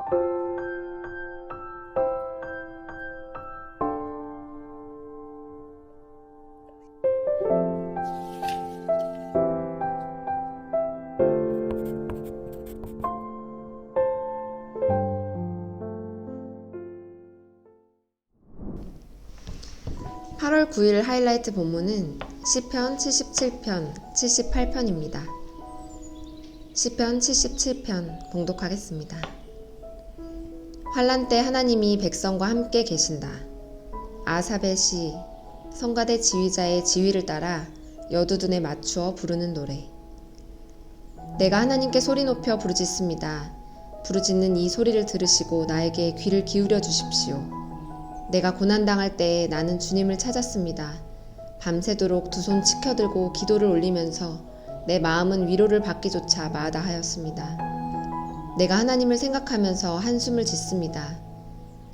(8월 9일) 하이라이트 본문은 시편 77편, 78편입니다. 시편 77편 봉독하겠습니다. 환난 때 하나님이 백성과 함께 계신다. 아삽의 시, 성가대 지휘자의 지휘를 따라 여두둔에 맞추어 부르는 노래. 내가 하나님께 소리 높여 부르짖습니다. 부르짖는 이 소리를 들으시고 나에게 귀를 기울여 주십시오. 내가 고난당할 때에 나는 주님을 찾았습니다. 밤새도록 두 손 치켜들고 기도를 올리면서 내 마음은 위로를 받기조차 마다하였습니다. 내가 하나님을 생각하면서 한숨을 짓습니다.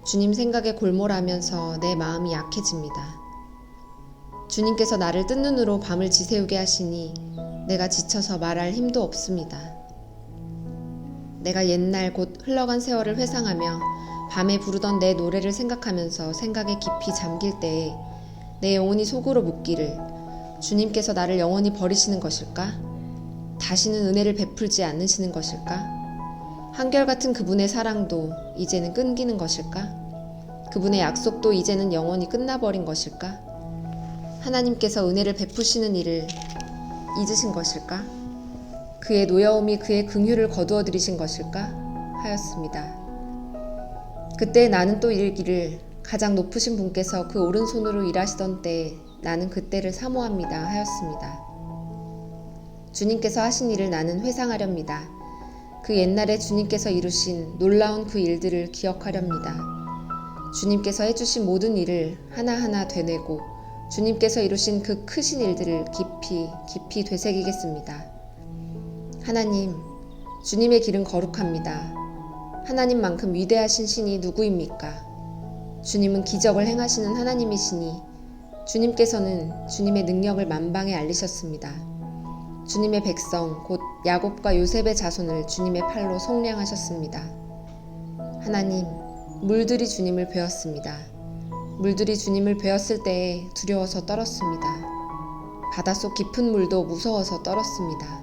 주님 생각에 골몰하면서 내 마음이 약해집니다. 주님께서 나를 뜬 눈으로 밤을 지새우게 하시니 내가 지쳐서 말할 힘도 없습니다. 내가 옛날 곧 흘러간 세월을 회상하며 밤에 부르던 내 노래를 생각하면서 생각에 깊이 잠길 때에 내 영혼이 속으로 묻기를 주님께서 나를 영원히 버리시는 것일까? 다시는 은혜를 베풀지 않으시는 것일까? 한결같은 그분의 사랑도 이제는 끊기는 것일까? 그분의 약속도 이제는 영원히 끝나버린 것일까? 하나님께서 은혜를 베푸시는 일을 잊으신 것일까? 그의 노여움이 그의 긍휼을 거두어 들이신 것일까? 하였습니다. 그때 나는 또 이르기를 가장 높으신 분께서 그 오른손으로 일하시던 때에 나는 그때를 사모합니다 하였습니다. 주님께서 하신 일을 나는 회상하렵니다. 그 옛날에 주님께서 이루신 놀라운 그 일들을 기억하렵니다. 주님께서 해주신 모든 일을 하나하나 되뇌고 주님께서 이루신 그 크신 일들을 깊이 되새기겠습니다. 하나님, 주님의 길은 거룩합니다. 하나님만큼 위대하신 신이 누구입니까? 주님은 기적을 행하시는 하나님이시니 주님께서는 주님의 능력을 만방에 알리셨습니다. 주님의 백성 곧 야곱과 요셉의 자손을 주님의 팔로 속량하셨습니다. 하나님, 물들이 주님을 베었습니다. 물들이 주님을 베었을 때에 두려워서 떨었습니다. 바닷속 깊은 물도 무서워서 떨었습니다.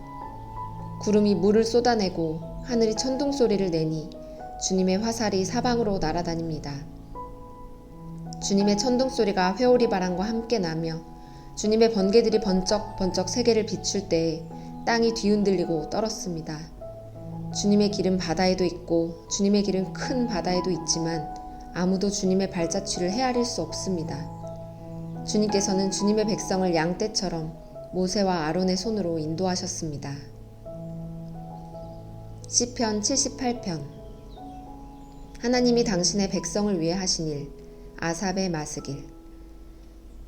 구름이 물을 쏟아내고 하늘이 천둥 소리를 내니 주님의 화살이 사방으로 날아다닙니다. 주님의 천둥 소리가 회오리 바람과 함께 나며 주님의 번개들이 번쩍번쩍 세계를 비출 때에 땅이 뒤흔들리고 떨었습니다. 주님의 길은 바다에도 있고 주님의 길은 큰 바다에도 있지만 아무도 주님의 발자취를 헤아릴 수 없습니다. 주님께서는 주님의 백성을 양떼처럼 모세와 아론의 손으로 인도하셨습니다. 시편 78편. 하나님이 당신의 백성을 위해 하신 일, 아삽의 마스길.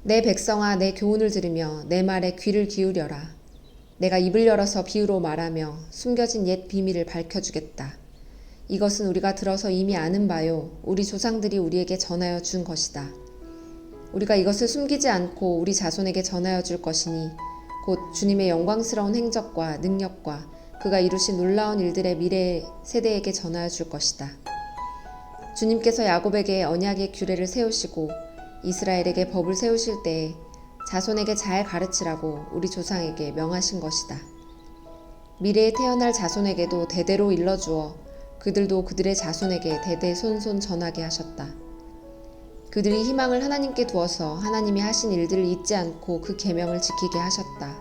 내 백성아, 내 교훈을 들으며 내 말에 귀를 기울여라. 내가 입을 열어서 비유로 말하며 숨겨진 옛 비밀을 밝혀주겠다. 이것은 우리가 들어서 이미 아는 바요, 우리 조상들이 우리에게 전하여 준 것이다. 우리가 이것을 숨기지 않고 우리 자손에게 전하여 줄 것이니 곧 주님의 영광스러운 행적과 능력과 그가 이루신 놀라운 일들의 미래 세대에게 전하여 줄 것이다. 주님께서 야곱에게 언약의 규례를 세우시고 이스라엘에게 법을 세우실 때에 자손에게 잘 가르치라고 우리 조상에게 명하신 것이다. 미래에 태어날 자손에게도 대대로 일러주어 그들도 그들의 자손에게 대대손손 전하게 하셨다. 그들이 희망을 하나님께 두어서 하나님이 하신 일들을 잊지 않고 그 계명을 지키게 하셨다.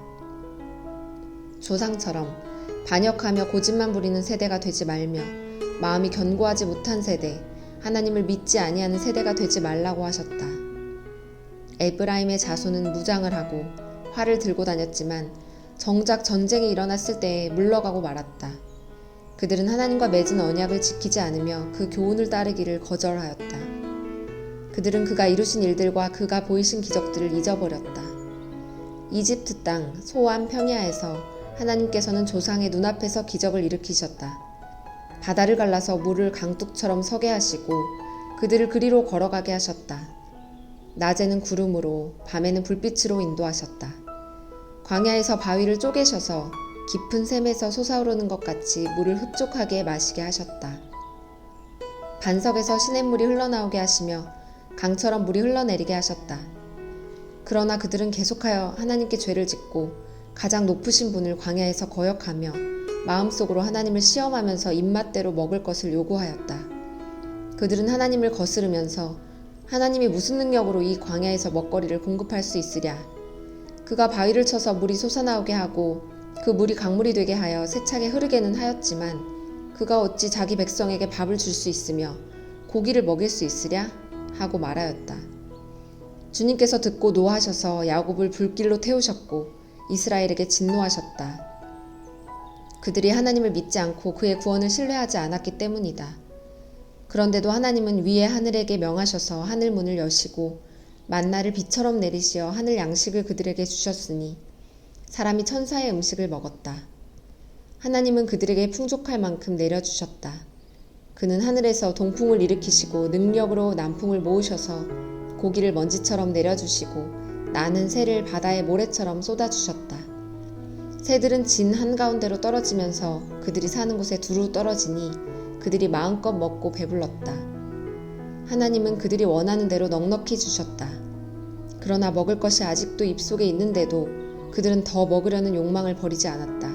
조상처럼 반역하며 고집만 부리는 세대가 되지 말며 마음이 견고하지 못한 세대, 하나님을 믿지 아니하는 세대가 되지 말라고 하셨다. 에브라임의 자손은 무장을 하고 활을 들고 다녔지만 정작 전쟁이 일어났을 때에 물러가고 말았다. 그들은 하나님과 맺은 언약을 지키지 않으며 그 교훈을 따르기를 거절하였다. 그들은 그가 이루신 일들과 그가 보이신 기적들을 잊어버렸다. 이집트 땅 소안 평야에서 하나님께서는 조상의 눈앞에서 기적을 일으키셨다. 바다를 갈라서 물을 강둑처럼 서게 하시고 그들을 그리로 걸어가게 하셨다. 낮에는 구름으로 밤에는 불빛으로 인도하셨다. 광야에서 바위를 쪼개셔서 깊은 샘에서 솟아오르는 것 같이 물을 흡족하게 마시게 하셨다. 반석에서 시냇물이 흘러나오게 하시며 강처럼 물이 흘러내리게 하셨다. 그러나 그들은 계속하여 하나님께 죄를 짓고 가장 높으신 분을 광야에서 거역하며 마음속으로 하나님을 시험하면서 입맛대로 먹을 것을 요구하였다. 그들은 하나님을 거스르면서 하나님이 무슨 능력으로 이 광야에서 먹거리를 공급할 수 있으랴. 그가 바위를 쳐서 물이 솟아나오게 하고 그 물이 강물이 되게 하여 세차게 흐르게는 하였지만 그가 어찌 자기 백성에게 밥을 줄 수 있으며 고기를 먹일 수 있으랴? 하고 말하였다. 주님께서 듣고 노하셔서 야곱을 불길로 태우셨고 이스라엘에게 진노하셨다. 그들이 하나님을 믿지 않고 그의 구원을 신뢰하지 않았기 때문이다. 그런데도 하나님은 위에 하늘에게 명하셔서 하늘 문을 여시고 만나를 비처럼 내리시어 하늘 양식을 그들에게 주셨으니 사람이 천사의 음식을 먹었다. 하나님은 그들에게 풍족할 만큼 내려주셨다. 그는 하늘에서 동풍을 일으키시고 능력으로 남풍을 모으셔서 고기를 먼지처럼 내려주시고 나는 새를 바다의 모래처럼 쏟아주셨다. 새들은 진 한가운데로 떨어지면서 그들이 사는 곳에 두루 떨어지니 그들이 마음껏 먹고 배불렀다. 하나님은 그들이 원하는 대로 넉넉히 주셨다. 그러나 먹을 것이 아직도 입속에 있는데도 그들은 더 먹으려는 욕망을 버리지 않았다.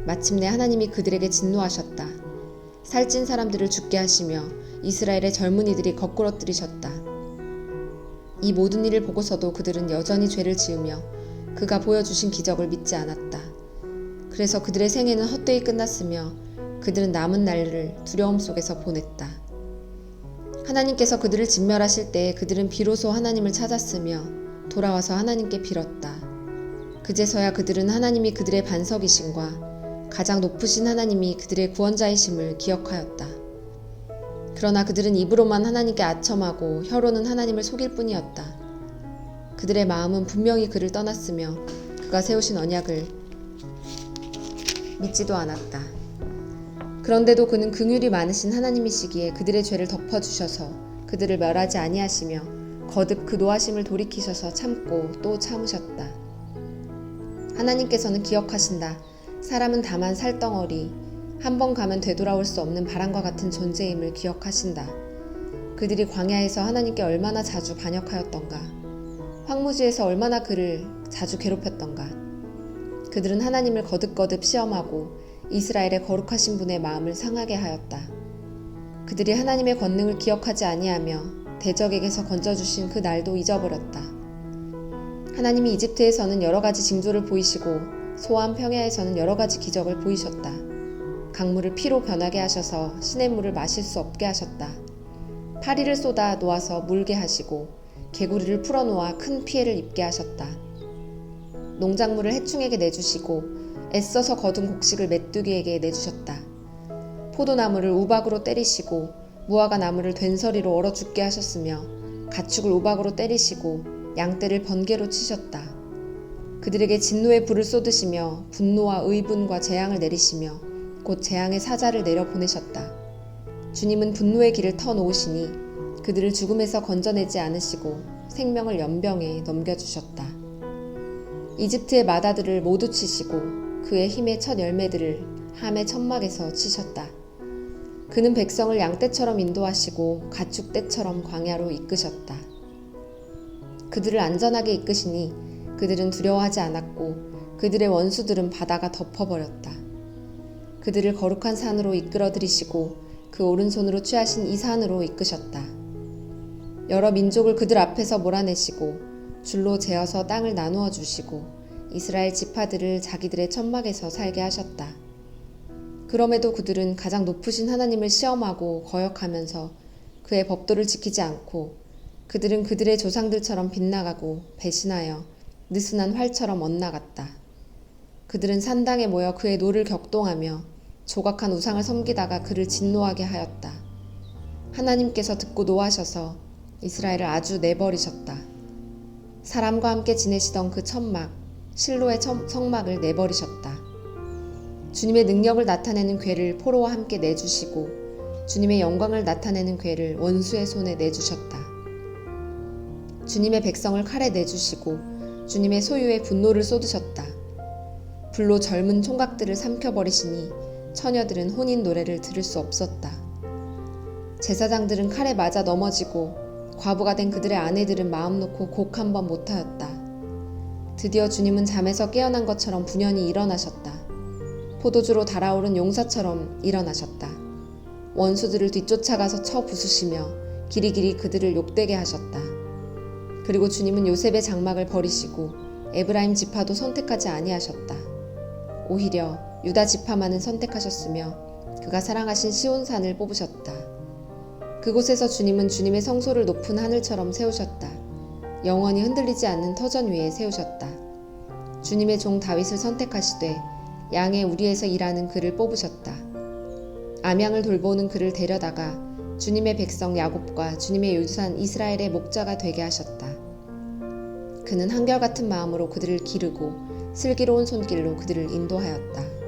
마침내 하나님이 그들에게 진노하셨다. 살찐 사람들을 죽게 하시며 이스라엘의 젊은이들이 거꾸러뜨리셨다. 이 모든 일을 보고서도 그들은 여전히 죄를 지으며 그가 보여주신 기적을 믿지 않았다. 그래서 그들의 생애는 헛되이 끝났으며 그들은 남은 날을 두려움 속에서 보냈다. 하나님께서 그들을 진멸하실 때 그들은 비로소 하나님을 찾았으며 돌아와서 하나님께 빌었다. 그제서야 그들은 하나님이 그들의 반석이심과 가장 높으신 하나님이 그들의 구원자이심을 기억하였다. 그러나 그들은 입으로만 하나님께 아첨하고 혀로는 하나님을 속일 뿐이었다. 그들의 마음은 분명히 그를 떠났으며 그가 세우신 언약을 믿지도 않았다. 그런데도 그는 긍휼이 많으신 하나님이시기에 그들의 죄를 덮어주셔서 그들을 멸하지 아니하시며 거듭 그 노하심을 돌이키셔서 참고 또 참으셨다. 하나님께서는 기억하신다. 사람은 다만 살덩어리, 한 번 가면 되돌아올 수 없는 바람과 같은 존재임을 기억하신다. 그들이 광야에서 하나님께 얼마나 자주 반역하였던가. 황무지에서 얼마나 그를 자주 괴롭혔던가. 그들은 하나님을 거듭거듭 시험하고 이스라엘의 거룩하신 분의 마음을 상하게 하였다. 그들이 하나님의 권능을 기억하지 아니하며 대적에게서 건져주신 그 날도 잊어버렸다. 하나님이 이집트에서는 여러 가지 징조를 보이시고 소암 평야에서는 여러 가지 기적을 보이셨다. 강물을 피로 변하게 하셔서 시냇물을 마실 수 없게 하셨다. 파리를 쏟아 놓아서 물게 하시고 개구리를 풀어놓아 큰 피해를 입게 하셨다. 농작물을 해충에게 내주시고 애써서 거둔 곡식을 메뚜기에게 내주셨다. 포도나무를 우박으로 때리시고 무화과 나무를 된서리로 얼어 죽게 하셨으며 가축을 우박으로 때리시고 양떼를 번개로 치셨다. 그들에게 진노의 불을 쏟으시며 분노와 의분과 재앙을 내리시며 곧 재앙의 사자를 내려 보내셨다. 주님은 분노의 길을 터놓으시니 그들을 죽음에서 건져내지 않으시고 생명을 연병에 넘겨주셨다. 이집트의 마다들을 모두 치시고 그의 힘의 첫 열매들을 함의 천막에서 치셨다. 그는 백성을 양떼처럼 인도하시고 가축떼처럼 광야로 이끄셨다. 그들을 안전하게 이끄시니 그들은 두려워하지 않았고 그들의 원수들은 바다가 덮어버렸다. 그들을 거룩한 산으로 이끌어들이시고 그 오른손으로 취하신 이 산으로 이끄셨다. 여러 민족을 그들 앞에서 몰아내시고 줄로 재어서 땅을 나누어 주시고 이스라엘 지파들을 자기들의 천막에서 살게 하셨다. 그럼에도 그들은 가장 높으신 하나님을 시험하고 거역하면서 그의 법도를 지키지 않고 그들은 그들의 조상들처럼 빗나가고 배신하여 느슨한 활처럼 엇나갔다. 그들은 산당에 모여 그의 노를 격동하며 조각한 우상을 섬기다가 그를 진노하게 하였다. 하나님께서 듣고 노하셔서 이스라엘을 아주 내버리셨다. 사람과 함께 지내시던 그 천막, 실로의 성막을 내버리셨다. 주님의 능력을 나타내는 궤를 포로와 함께 내주시고 주님의 영광을 나타내는 궤를 원수의 손에 내주셨다. 주님의 백성을 칼에 내주시고 주님의 소유의 분노를 쏟으셨다. 불로 젊은 총각들을 삼켜버리시니 처녀들은 혼인 노래를 들을 수 없었다. 제사장들은 칼에 맞아 넘어지고 과부가 된 그들의 아내들은 마음 놓고 곡 한 번 못하였다. 드디어 주님은 잠에서 깨어난 것처럼 분연히 일어나셨다. 포도주로 달아오른 용사처럼 일어나셨다. 원수들을 뒤쫓아가서 쳐 부수시며 길이길이 그들을 욕되게 하셨다. 그리고 주님은 요셉의 장막을 버리시고 에브라임 지파도 선택하지 아니하셨다. 오히려 유다 지파만은 선택하셨으며 그가 사랑하신 시온산을 뽑으셨다. 그곳에서 주님은 주님의 성소를 높은 하늘처럼 세우셨다. 영원히 흔들리지 않는 터전 위에 세우셨다. 주님의 종 다윗을 선택하시되 양의 우리에서 일하는 그를 뽑으셨다. 암양을 돌보는 그를 데려다가 주님의 백성 야곱과 주님의 유산 이스라엘의 목자가 되게 하셨다. 그는 한결같은 마음으로 그들을 기르고 슬기로운 손길로 그들을 인도하였다.